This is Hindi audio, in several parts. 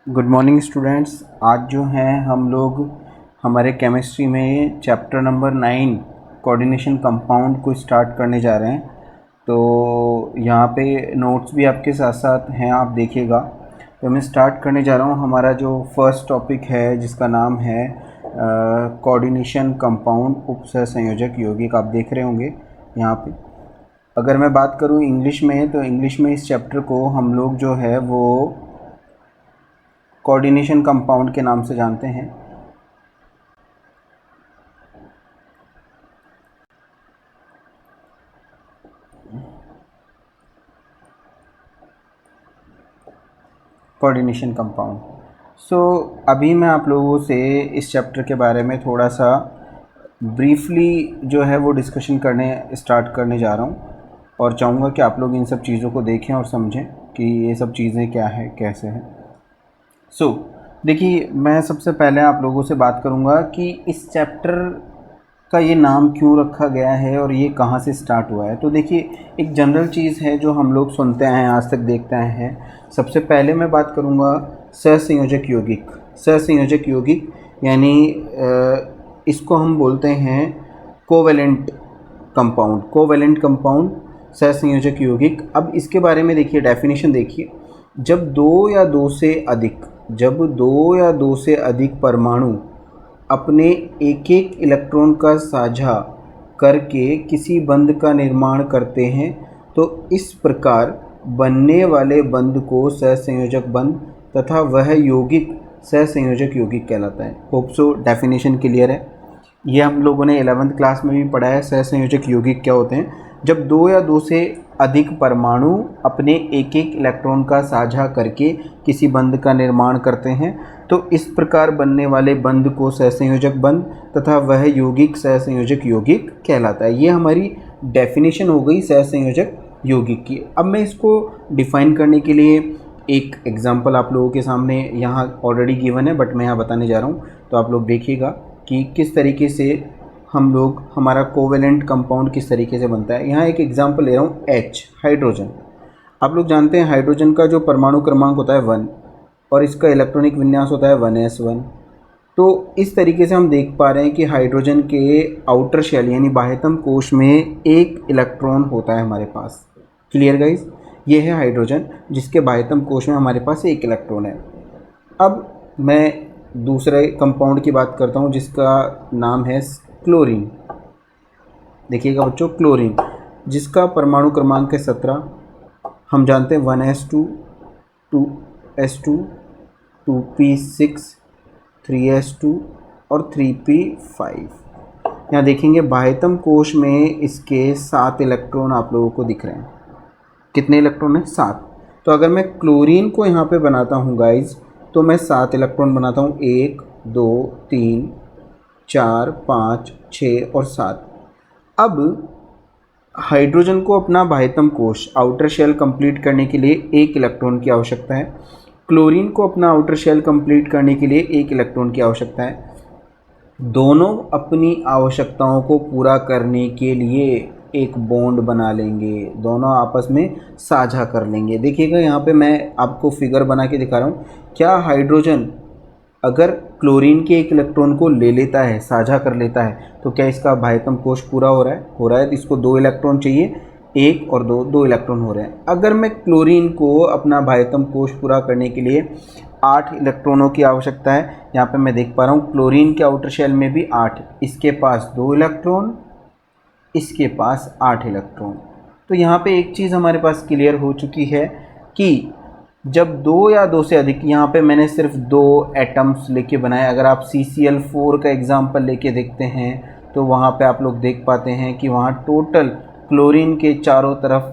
Good morning students. आज जो है हम लोग हमारे केमिस्ट्री में चैप्टर नंबर 9 कोऑर्डिनेशन कंपाउंड को स्टार्ट करने जा रहे हैं। तो यहाँ पे नोट्स भी आपके साथ साथ हैं, आप देखिएगा। तो मैं स्टार्ट करने जा रहा हूँ। हमारा जो फर्स्ट टॉपिक है जिसका नाम है कोऑर्डिनेशन कंपाउंड उपसहसंयोजक यौगिक, आप देख रहे होंगे यहाँ पे। अगर मैं बात करूँ इंग्लिश में, तो इंग्लिश में इस चैप्टर को हम लोग जो है वो कोऑर्डिनेशन कंपाउंड के नाम से जानते हैं। Coordination compound. अभी मैं आप लोगों से इस चैप्टर के बारे में थोड़ा सा ब्रीफली जो है वो डिस्कशन करने स्टार्ट करने जा रहा हूँ, और चाहूँगा कि आप लोग इन सब चीज़ों को देखें और समझें कि ये सब चीज़ें क्या है, कैसे हैं। देखिए, मैं सबसे पहले आप लोगों से बात करूंगा कि इस चैप्टर का ये नाम क्यों रखा गया है और ये कहाँ से स्टार्ट हुआ है। तो देखिए, एक जनरल चीज़ है जो हम लोग सुनते हैं, आज तक देखते आए हैं। सबसे पहले मैं बात करूंगा सहसंयोजक यौगिक। सहसंयोजक यौगिक यानी इसको हम बोलते हैं कोवेलेंट कंपाउंड। कोवेलेंट कंपाउंड, सहसंयोजक यौगिक। अब इसके बारे में देखिए, डेफिनेशन देखिए। जब दो या दो से अधिक परमाणु अपने एक एक इलेक्ट्रॉन का साझा करके किसी बंध का निर्माण करते हैं, तो इस प्रकार बनने वाले बंध को सहसंयोजक बंध तथा वह यौगिक सहसंयोजक यौगिक कहलाता है। होप सो डेफिनेशन क्लियर है। ये हम लोगों ने 11th क्लास में भी पढ़ा है। सहसंयोजक यौगिक क्या होते हैं? जब दो से अधिक परमाणु अपने एक एक इलेक्ट्रॉन का साझा करके किसी बंध का निर्माण करते हैं, तो इस प्रकार बनने वाले बंध को सहसंयोजक बंध तथा वह यौगिक सहसंयोजक यौगिक कहलाता है। ये हमारी डेफिनेशन हो गई सहसंयोजक यौगिक की। अब मैं इसको डिफाइन करने के लिए एक एग्जांपल आप लोगों के सामने यहाँ ऑलरेडी गिवन है, बट मैं यहाँ बताने जा रहा हूँ। तो आप लोग देखिएगा कि किस तरीके से हम लोग, हमारा कोवेलेंट कंपाउंड किस तरीके से बनता है। यहाँ एक एग्जांपल ले रहा हूँ, H, हाइड्रोजन। आप लोग जानते हैं हाइड्रोजन का जो परमाणु क्रमांक होता है 1, और इसका इलेक्ट्रॉनिक विन्यास होता है 1s1। तो इस तरीके से हम देख पा रहे हैं कि हाइड्रोजन के आउटर शेल यानी बाह्यतम कोश में एक इलेक्ट्रॉन होता है हमारे पास। Clear guys? ये है हाइड्रोजन जिसके बाह्यतम कोश में हमारे पास एक इलेक्ट्रॉन है। अब मैं दूसरे कंपाउंड की बात करता हूँ जिसका नाम है क्लोरीन। देखिएगा बच्चों, क्लोरीन जिसका परमाणु क्रमांक है 17। हम जानते हैं 1s2, 2s2, 2p6, 3s2 और 3p5। यहाँ देखेंगे बाह्यतम कोश में इसके 7 इलेक्ट्रॉन आप लोगों को दिख रहे हैं। कितने इलेक्ट्रॉन हैं? 7। तो अगर मैं क्लोरीन को यहाँ पे बनाता हूँ गाइज, तो मैं 7 इलेक्ट्रॉन बनाता हूँ। 1, 2, 3, 4, 5, 6 और 7। अब हाइड्रोजन को अपना बाह्यतम कोश आउटर शेल कंप्लीट करने के लिए 1 इलेक्ट्रॉन की आवश्यकता है। क्लोरीन को अपना आउटर शेल कंप्लीट करने के लिए 1 इलेक्ट्रॉन की आवश्यकता है। दोनों अपनी आवश्यकताओं को पूरा करने के लिए एक बॉन्ड बना लेंगे, दोनों आपस में साझा कर लेंगे। देखिएगा यहाँ पे मैं आपको फिगर बना के दिखा रहा हूँ। क्या हाइड्रोजन अगर क्लोरीन के 1 इलेक्ट्रॉन को ले लेता है, साझा कर लेता है, तो क्या इसका बाह्यतम कोश पूरा हो रहा है? हो रहा है। इसको 2 इलेक्ट्रॉन चाहिए, 1 और 2, 2 इलेक्ट्रॉन हो रहे हैं। अगर मैं क्लोरीन को अपना बाह्यतम कोश पूरा करने के लिए 8 इलेक्ट्रॉनों की आवश्यकता है। यहाँ पे मैं देख पा रहा हूँ क्लोरीन के आउटर शेल में भी 8, इसके पास 2 इलेक्ट्रॉन, इसके पास 8 इलेक्ट्रॉन। तो यहाँ पे एक चीज़ हमारे पास क्लियर हो चुकी है कि जब 2 या 2 से अधिक, यहाँ पे मैंने सिर्फ 2 एटम्स लेके बनाए। अगर आप CCl4 का एग्जाम्पल लेके देखते हैं तो वहाँ पे आप लोग देख पाते हैं कि वहाँ टोटल क्लोरीन के चारों तरफ,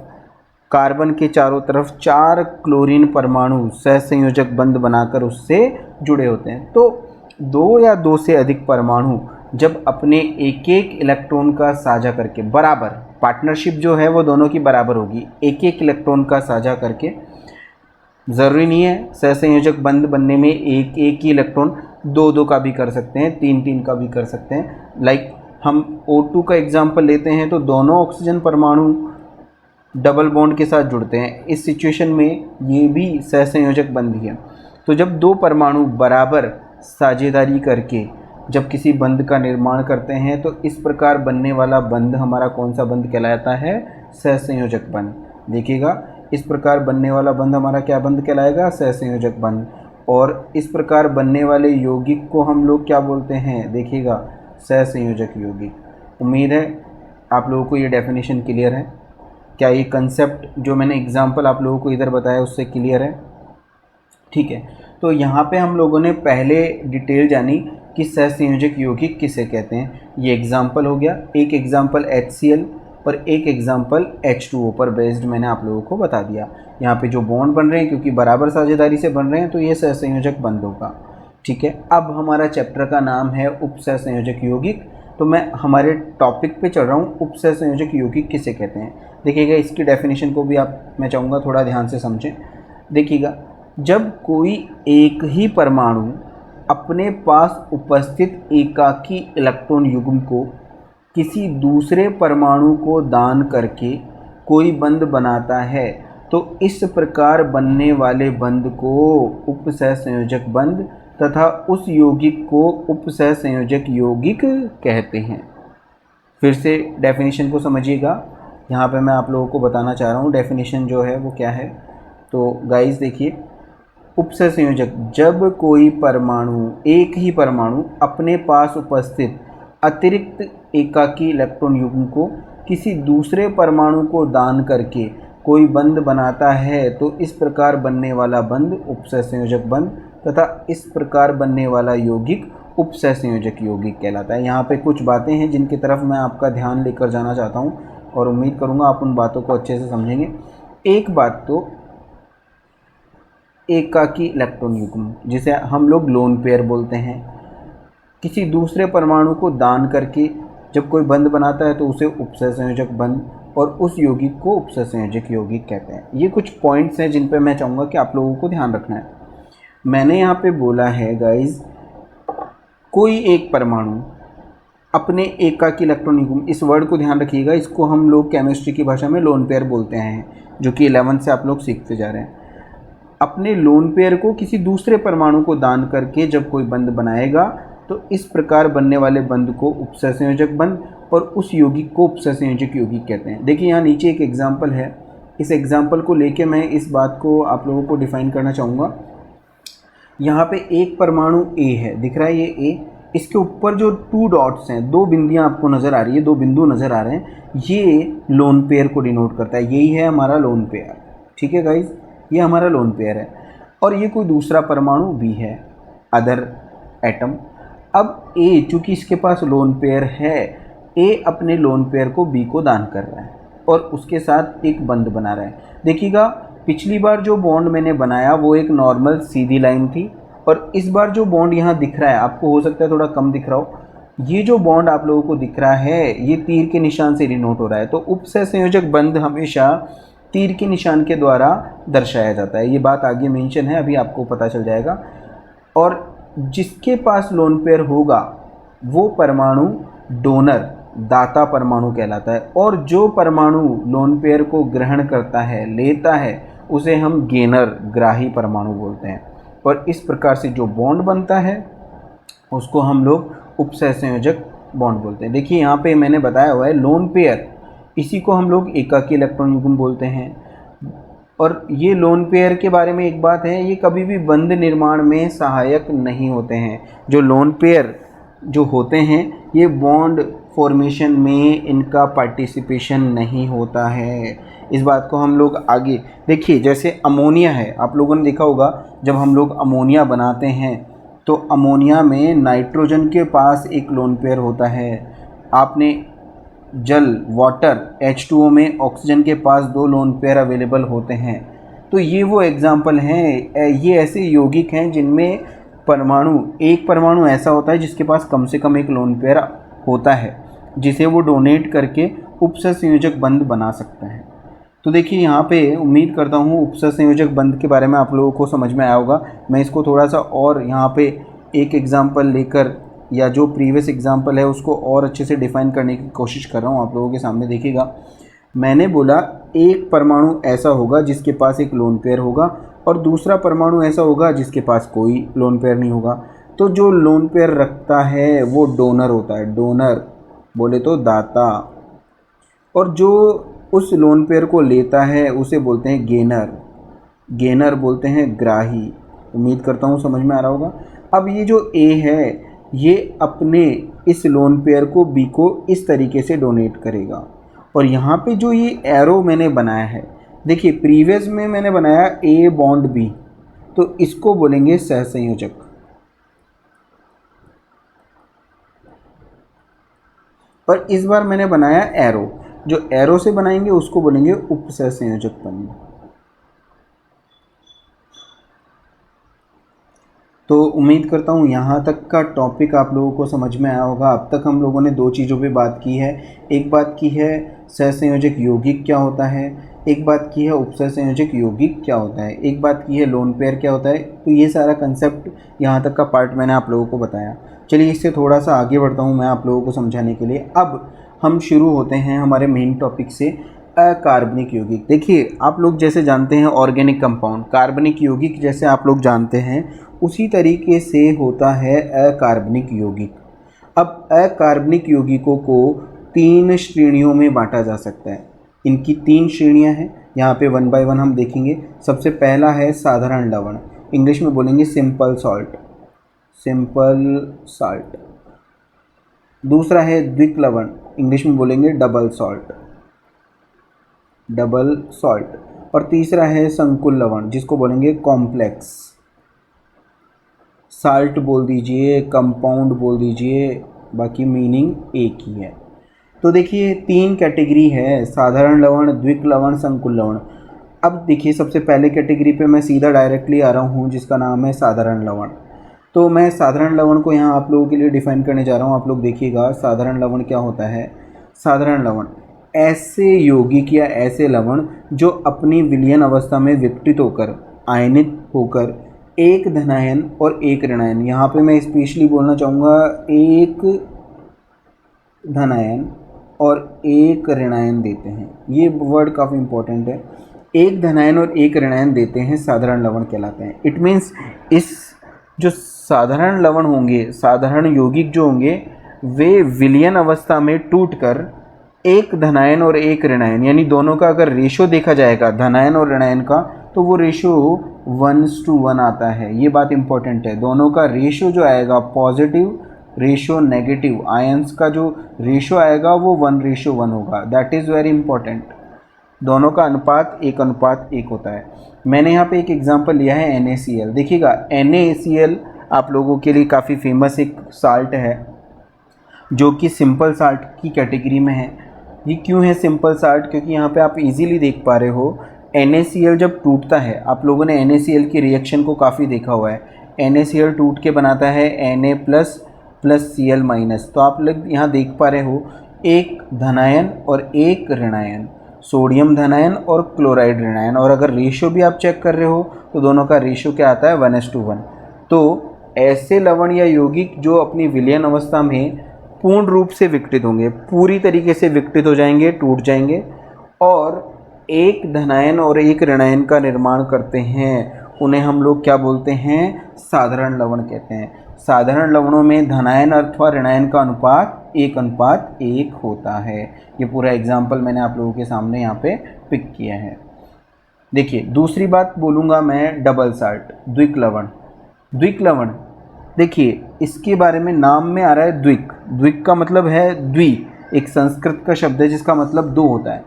कार्बन के चारों तरफ 4 क्लोरीन परमाणु सहसंयोजक बंध बनाकर उससे जुड़े होते हैं। तो 2 या 2 से अधिक परमाणु जब अपने एक एक इलेक्ट्रॉन का साझा करके, बराबर पार्टनरशिप जो है वो दोनों की बराबर होगी, एक एक इलेक्ट्रॉन का साझा करके, ज़रूरी नहीं है सहसंयोजक बंध बनने में एक एक ही इलेक्ट्रॉन 2-2 का भी कर सकते हैं, 3-3 का भी कर सकते हैं। लाइक हम O2 का एग्जाम्पल लेते हैं तो दोनों ऑक्सीजन परमाणु डबल बॉन्ड के साथ जुड़ते हैं। इस सिचुएशन में ये भी सहसंयोजक बंध ही है। तो जब दो परमाणु बराबर साझेदारी करके जब किसी बंध का निर्माण करते हैं तो इस प्रकार बनने वाला बंध हमारा कौन सा बंध कहलाता है? सहसंयोजक बंध। देखिएगा, इस प्रकार बनने वाला बंध हमारा क्या बंध कहलाएगा? सहसंयोजक बंध। और इस प्रकार बनने वाले यौगिक को हम लोग क्या बोलते हैं? देखिएगा, सहसंयोजक यौगिक। उम्मीद है आप लोगों को ये डेफिनेशन क्लियर है। क्या ये कंसेप्ट जो मैंने एग्जाम्पल आप लोगों को इधर बताया उससे क्लियर है? ठीक है, तो यहाँ पे हम लोगों ने पहले डिटेल जानी कि सहसंयोजक यौगिक किसे कहते हैं। ये एग्जाम्पल हो गया, एक एग्जाम्पल HCl और एक एग्जाम्पल H2O पर बेस्ड मैंने आप लोगों को बता दिया। यहाँ पे जो बॉन्ड बन रहे हैं क्योंकि बराबर साझेदारी से बन रहे हैं तो ये सहसंयोजक बंध होगा। ठीक है, अब हमारा चैप्टर का नाम है उपसहसंयोजक यौगिक। तो मैं हमारे टॉपिक पे चल रहा हूँ, उपसहसंयोजक यौगिक किसे कहते हैं। देखिएगा, इसकी डेफिनेशन को भी मैं चाहूँगा थोड़ा ध्यान से समझें। देखिएगा, जब कोई एक ही परमाणु अपने पास उपस्थित एकाकी इलेक्ट्रॉन युग्म को किसी दूसरे परमाणु को दान करके कोई बंध बनाता है तो इस प्रकार बनने वाले बंध को उपसहसंयोजक बंध तथा उस यौगिक को उपसहसंयोजक यौगिक कहते हैं। फिर से डेफिनेशन को समझिएगा, यहाँ पे मैं आप लोगों को बताना चाह रहा हूँ डेफिनेशन जो है वो क्या है। तो गाइस देखिए, उपसहसंयोजक, जब कोई परमाणु, एक ही परमाणु अपने पास उपस्थित अतिरिक्त एकाकी इलेक्ट्रॉन युग्म को किसी दूसरे परमाणु को दान करके कोई बंध बनाता है तो इस प्रकार बनने वाला बंध उपसहसंयोजक बंध तथा इस प्रकार बनने वाला यौगिक उपसहसंयोजक यौगिक कहलाता है। यहाँ पे कुछ बातें हैं जिनकी तरफ मैं आपका ध्यान लेकर जाना चाहता हूँ और उम्मीद करूँगा आप उन बातों को अच्छे से समझेंगे। एक बात तो एकाकी इलेक्ट्रॉन युग्म, जिसे हम लोग लोन पेयर बोलते हैं, किसी दूसरे परमाणु को दान करके जब कोई बंध बनाता है तो उसे उपसहसंयोजक बंध और उस यौगिक को उपसहसंयोजक यौगिक कहते हैं। ये कुछ पॉइंट्स हैं जिन पे मैं चाहूँगा कि आप लोगों को ध्यान रखना है। मैंने यहाँ पे बोला है गाइस, कोई एक परमाणु अपने एकाकी इलेक्ट्रॉन युग्म, इस वर्ड को ध्यान रखिएगा, इसको हम लोग केमिस्ट्री की भाषा में लोन पेयर बोलते हैं, जो कि 11th से आप लोग सीखते जा रहे हैं। अपने लोन पेयर को किसी दूसरे परमाणु को दान करके जब कोई बंध बनाएगा तो इस प्रकार बनने वाले बंध को उपसहसंयोजक बंध और उस यौगिक को उपसहसंयोजक यौगिक कहते हैं। देखिए, यहाँ नीचे एक एग्जाम्पल है, इस एग्जाम्पल को लेके मैं इस बात को आप लोगों को डिफाइन करना चाहूँगा। यहाँ पे एक परमाणु A है, दिख रहा है ये A, इसके ऊपर जो 2 डॉट्स हैं, 2 बिंदियाँ आपको नज़र आ रही है, 2 बिंदु नज़र आ रहे हैं, ये लोन पेयर को डिनोट करता है। यही है हमारा लोन पेयर। ठीक है गाइज, ये हमारा लोन पेयर है और ये कोई दूसरा परमाणु B है, अदर एटम। अब A, चूँकि इसके पास लोन पेयर है, A अपने लोन पेयर को B को दान कर रहा है और उसके साथ एक बंध बना रहा है। देखिएगा, पिछली बार जो बॉन्ड मैंने बनाया वो एक नॉर्मल सीधी लाइन थी और इस बार जो बॉन्ड यहाँ दिख रहा है, आपको हो सकता है थोड़ा कम दिख रहा हो, ये जो बॉन्ड आप लोगों को दिख रहा है ये तीर के निशान से डिनोट हो रहा है। तो उपसहसंयोजक बंध हमेशा तीर के निशान के द्वारा दर्शाया जाता है। ये बात आगे मेंशन है, अभी आपको पता चल जाएगा। और जिसके पास लोन पेयर होगा वो परमाणु डोनर, दाता परमाणु कहलाता है और जो परमाणु लोन पेयर को ग्रहण करता है, लेता है, उसे हम गेनर, ग्राही परमाणु बोलते हैं। और इस प्रकार से जो बॉन्ड बनता है उसको हम लोग उपसहसंयोजक बॉन्ड बोलते हैं। देखिए, यहाँ पे मैंने बताया हुआ है लोन पेयर, इसी को हम लोग एकाकी इलेक्ट्रॉन युग्म बोलते हैं। और ये लोन पेयर के बारे में एक बात है, ये कभी भी बंध निर्माण में सहायक नहीं होते हैं। जो लोन पेयर जो होते हैं ये बॉन्ड फॉर्मेशन में इनका पार्टिसिपेशन नहीं होता है। इस बात को हम लोग आगे देखिए, जैसे अमोनिया है, आप लोगों ने देखा होगा जब हम लोग अमोनिया बनाते हैं तो अमोनिया में नाइट्रोजन के पास एक लोन पेयर होता है। आपने जल, वाटर, H2O में ऑक्सीजन के पास 2 लोन पेयर अवेलेबल होते हैं। तो ये वो एग्जाम्पल हैं, ये ऐसे यौगिक हैं जिनमें एक परमाणु ऐसा होता है जिसके पास कम से कम एक लोन पेयर होता है, जिसे वो डोनेट करके उपसहसंयोजक बंध बना सकते हैं। तो देखिए, यहाँ पे उम्मीद करता हूँ उपसहसंयोजक बंध के बारे में आप लोगों को समझ में आया होगा। मैं इसको थोड़ा सा और यहाँ पे एक एग्जाम्पल लेकर या जो प्रीवियस एग्जाम्पल है उसको और अच्छे से डिफ़ाइन करने की कोशिश कर रहा हूँ आप लोगों के सामने। देखिएगा, मैंने बोला एक परमाणु ऐसा होगा जिसके पास एक लोन पेयर होगा और दूसरा परमाणु ऐसा होगा जिसके पास कोई लोन पेयर नहीं होगा। तो जो लोन पेयर रखता है वो डोनर होता है, डोनर बोले तो दाता, और जो उस लोन पेयर को लेता है उसे बोलते हैं गेनर, गेनर बोलते हैं ग्राही। उम्मीद करता हूँ समझ में आ रहा होगा। अब ये जो ए है ये अपने इस लोन पेयर को बी को इस तरीके से डोनेट करेगा। और यहाँ पे जो ये एरो मैंने बनाया है, देखिए प्रीवियस में मैंने बनाया ए बॉन्ड बी, तो इसको बोलेंगे सहसंयोजक, पर इस बार मैंने बनाया एरो, जो एरो से बनाएंगे उसको बोलेंगे उप सहसंयोजक बनेंगे। तो उम्मीद करता हूँ यहाँ तक का टॉपिक आप लोगों को समझ में आया होगा। अब तक हम लोगों ने दो चीज़ों पे बात की है। एक बात की है सहसंयोजक यौगिक क्या होता है, एक बात की है उपसहसंयोजक यौगिक क्या होता है, एक बात की है लोन पेयर क्या होता है। तो ये सारा कंसेप्ट यहाँ तक का पार्ट मैंने आप लोगों को बताया। चलिए इससे थोड़ा सा आगे बढ़ता हूँ मैं आप लोगों को समझाने के लिए। अब हम शुरू होते हैं हमारे मेन टॉपिक से, अकार्बनिक यौगिक। देखिए आप लोग जैसे जानते हैं ऑर्गेनिक कंपाउंड, कार्बनिक यौगिक जैसे आप लोग जानते हैं उसी तरीके से होता है अकार्बनिक यौगिक। अब अकार्बनिक यौगिकों को 3 श्रेणियों में बांटा जा सकता है। इनकी 3 श्रेणियां हैं, यहाँ पे 1 बाय 1 हम देखेंगे। सबसे पहला है साधारण लवण, इंग्लिश में बोलेंगे सिंपल सॉल्ट, सिंपल सॉल्ट। दूसरा है द्विक लवण, इंग्लिश में बोलेंगे डबल सॉल्ट, डबल सॉल्ट। और तीसरा है संकुल लवण जिसको बोलेंगे कॉम्प्लेक्स साल्ट बोल दीजिए, कंपाउंड बोल दीजिए, बाकी मीनिंग एक ही है। तो देखिए 3 कैटेगरी है, साधारण लवण, द्विक लवण, संकुल लवण। अब देखिए सबसे पहले कैटेगरी पे मैं सीधा डायरेक्टली आ रहा हूँ जिसका नाम है साधारण लवण। तो मैं साधारण लवण को यहाँ आप लोगों के लिए डिफाइन करने जा रहा हूँ। आप लोग देखिएगा साधारण लवण क्या होता है। साधारण लवण ऐसे यौगिक या ऐसे लवण जो अपनी विलयन अवस्था में विघटित होकर, आयनित होकर एक धनायन और एक ऋणायन, यहाँ पे मैं स्पेशली बोलना चाहूँगा एक धनायन और एक ऋणायन देते हैं। ये वर्ड काफ़ी इंपॉर्टेंट है। एक धनायन और एक ऋणायन देते हैं साधारण लवण कहलाते हैं। इट मीन्स इस जो साधारण लवण होंगे, साधारण यौगिक जो होंगे, वे विलयन अवस्था में टूटकर एक धनायन और एक ऋणायन, यानी दोनों का अगर रेशो देखा जाएगा धनायन और ऋणायन का, तो वो रेशो 1:1 आता है। ये बात इंपॉर्टेंट है। दोनों का रेशो जो आएगा, पॉजिटिव रेशो नेगेटिव आयंस का जो रेशो आएगा वो 1:1 होगा। That is very important. दोनों का अनुपात 1:1 होता है। मैंने यहाँ पे एक एग्जांपल लिया है NaCl। देखिएगा NaCl आप लोगों के लिए काफ़ी फेमस एक साल्ट है जो कि सिंपल साल्ट की कैटेगरी में है। ये क्यों है सिंपल साल्ट? क्योंकि यहाँ पे आप इजीली देख पा रहे हो NaCl जब टूटता है, आप लोगों ने NaCl की रिएक्शन को काफ़ी देखा हुआ है। NaCl टूट के बनाता है Na++Cl-। तो आप लोग यहाँ देख पा रहे हो एक धनायन और एक ऋणायन, सोडियम धनायन और क्लोराइड ऋणायन। और अगर रेशो भी आप चेक कर रहे हो तो दोनों का रेशो क्या आता है? 1:1। तो ऐसे लवण या यौगिक जो अपनी विलयन अवस्था में पूर्ण रूप से विघटित होंगे, पूरी तरीके से विघटित हो जाएंगे, टूट जाएंगे और एक धनायन और एक ऋणायन का निर्माण करते हैं, उन्हें हम लोग क्या बोलते हैं? साधारण लवण कहते हैं। साधारण लवणों में धनायन अथवा ऋणायन का अनुपात 1:1 होता है। ये पूरा एग्जाम्पल मैंने आप लोगों के सामने यहाँ पे पिक किया है। देखिए दूसरी बात बोलूँगा मैं डबल साल्ट, द्विक लवण। द्विक लवण देखिए इसके बारे में नाम में आ रहा है द्विक। द्विक का मतलब है द्वि, एक संस्कृत का शब्द है जिसका मतलब दो होता है।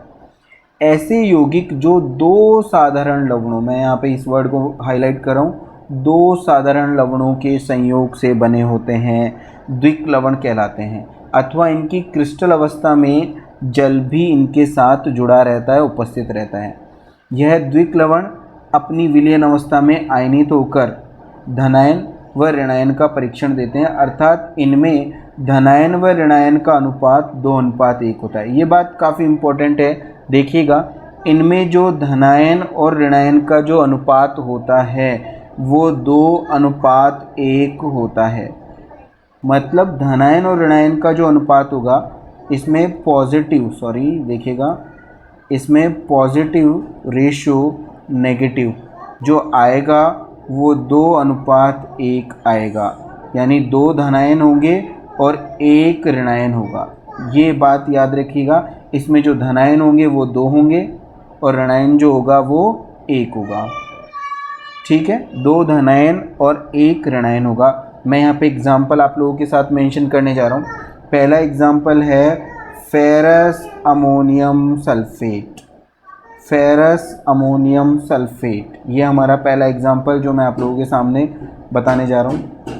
ऐसे यौगिक जो 2 साधारण लवणों, मैं यहाँ पे इस वर्ड को हाईलाइट कर रहा हूँ, 2 साधारण लवणों के संयोग से बने होते हैं, द्विक लवण कहलाते हैं। अथवा इनकी क्रिस्टल अवस्था में जल भी इनके साथ जुड़ा रहता है, उपस्थित रहता है। यह द्विक लवण अपनी विलयन अवस्था में आयनित होकर धनायन व ऋणायन का परीक्षण देते हैं, अर्थात इनमें धनायन व ऋणायन का अनुपात 2:1 होता है। ये बात काफ़ी इम्पोर्टेंट है। देखिएगा इनमें जो धनायन और ऋणायन का जो अनुपात होता है वो 2:1 होता है। मतलब धनायन और ऋणायन का जो अनुपात होगा इसमें देखिएगा इसमें पॉजिटिव रेशो नेगेटिव जो आएगा वो 2:1 आएगा, यानी 2 धनायन होंगे और 1 ऋणायन होगा। ये बात याद रखिएगा, इसमें जो धनायन होंगे वो 2 होंगे और ऋणायन जो होगा वो 1 होगा। ठीक है, 2 धनायन और 1 ऋणायन होगा। मैं यहाँ पे एग्जाम्पल आप लोगों के साथ मेंशन करने जा रहा हूँ। पहला एग्जाम्पल है ferrous ammonium sulphate. Ferrous ammonium sulphate, ये हमारा पहला एग्जाम्पल जो मैं आप लोगों के सामने बताने जा रहा हूँ।